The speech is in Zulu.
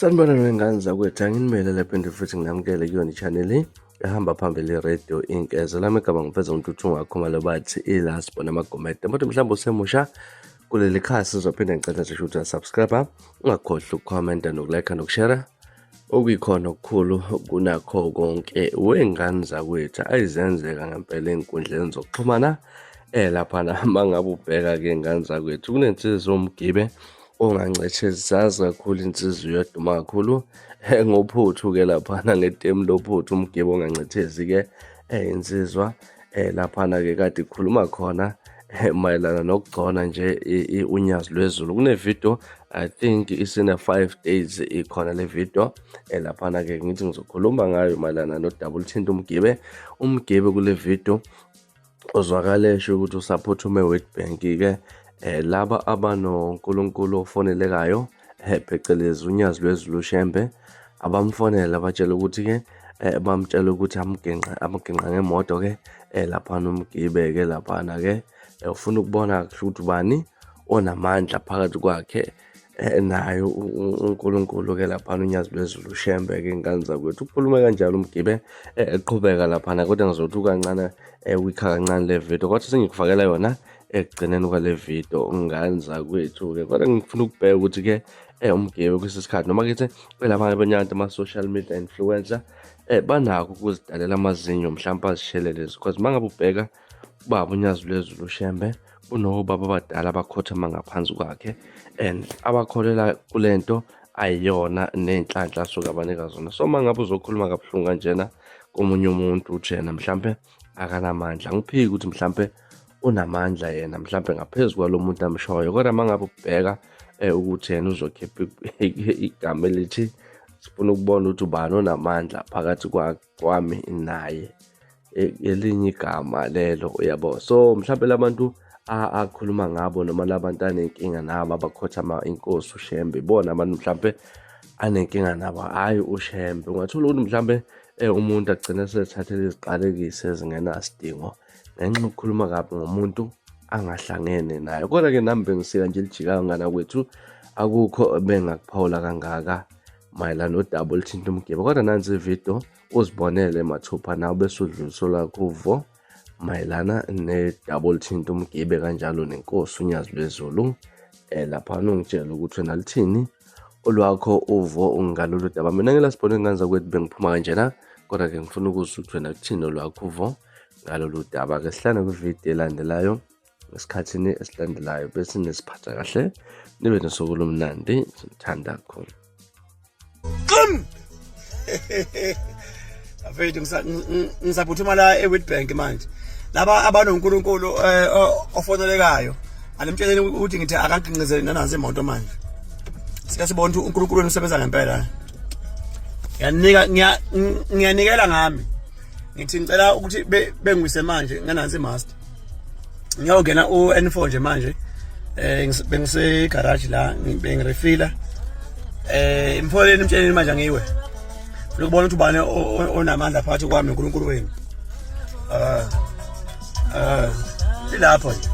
Sanibona nengane zakwethu, anginimele lapha futhi nginamukele kuyona i-channel ehamba phambili i-radio inkeza. Lami igama ngifeza ngintuthu ngakhumalo bathi ilaspo namagomede. Manje mhlawumbe usemusha kuleli khasi sizophinde ngicela nje ukuthi subscribe, ungakhohlwa ukukhomenta nokulike nokushare. Okuyikhona okukhulu kunakho konke wengane zakwethu ayizenzeka ngempela ey'nkundleni zokuxhumana. Laphana mangabe ubheka-ke ngane zakwethu kunensizwa umgibe onganceshezazi kakhulu, insizwa yoduma kakhulu ngophuthu-ke laphana ngetemu lophuthu umgibe ongancethezi-ke insizwa laphana-ke kade ikhuluma khona mayelana nokugcona nje unyazi lwezulu. Kune-video I think isine 5 days ikhona le video laphana-ke ngithi ngizokhuluma ngayo mayelana no-double tint umgibe kule video uzwakalesho ukuthi usaphuthume Witbank-ke laba abanonkulunkulu ofonelekayo phecelezi unyazi lwezulu ushembe abamfonela batshela ukuthi-ke bamtshela ukuthi amagenqa ngemoto-ke laphana umgibe-ke laphana-ke ufuna ukubona kusho ukuthi ubani onamandla phakathi kwakhe nayo unkulunkulu-ke laphana unyazi lwezulu ushembe-ke ingane zakwethu. Ukukhuluma kanjalo umgibe eqhubeka laphana, kodwa ngizothi kancane wikha kancane le video kodwa sengikufakela yona ekugcineni kwale video ngane zakwethu-ke. Kodwa ngifuna ukubheka ukuthi-ke umgibe kwesinye isikhathi noma kithi kwelabanye abanyanti ama-social media influencer banakho ukuzidalela amazinyo mhlawumpe azishelelezi, because uma ngabe ubheka ubaba unyazi lwezulu ushembe unobaba abadala abakhothama ngaphansi kwakhe and abakholela kule nto ayiyona ney'nhlanhla asuke abanika zona. So uma ngabe uzokhuluma kabuhlungu kanjena komunye umuntu ujena mhlampe akanamandla, ngiphiki ukuthi mhlampe unamandla yena mhlampe ngaphezu kwalo muntu amshoyo, kodwa uma ngabe ubheka ukuthi yena uzokhipha igama elithi sifuna ukubona ukuthi ubani onamandla phakathi kwami naye, elinye igama lelo, uyabo. So mhlampe labantu akhuluma ngabo noma labantu anenkinga nabo abakhothama inkosi ushembe, ibona abantu mhlampe anenkinga nabo, hhayi ushembe. Ungathola ukuthi mhlampe umuntu agcine sethathela iziqalekisi ezingenasidingo ngenxa yokukhuluma kabi ngomuntu angahlangene naye. Kodwa-ke nami bengisika nje elijikayo ngana kwethu, akukho bengakuphawula kangaka mayelana no-double tint umgibe. Kodwa nansi ividiyo uzibonele mathupha nawe bese udluliso lakho uvo mayelana ne-double tint umgibe kanjalo nenkosi unyazi lwezulu laphana ungitshela ukuthi wena lithini olwakho uvo ngalolu daba. Mina ngelasibone ngane zakwethu bengiphuma kanjena, kodwa-ke ngifuna ukuzwa ukuthi wena kuthini olwakho uvo ngalolu daba-ke. Sihlane kwividiyo elandelayo esikhathini esilandelayo bese nesiphatha kahle, nibe nosuku olumnandi, sithanda kakhulu. Afethu ngisaphuthuma la eWitbank manje. Laba abanonkulunkulu ofonelekayo alimtsheleni ukuthi ngithi akanginqizele nanansi imoto manje. Siyasibona ukuthi uNkulunkulu wenu usebenza ngempela. Ngiyanikela ngami. Ngithi ngicela ukuthi bengwise manje nganansi master. Ngiyongena uN4 nje manje. Bengise garage la bengirefila. Imfoleni imtsheleni manje ngiwe. Ufuna ukubona ukuthi ubani onamandla phakathi kwami noNkulunkulu wenu. Ilapho nje.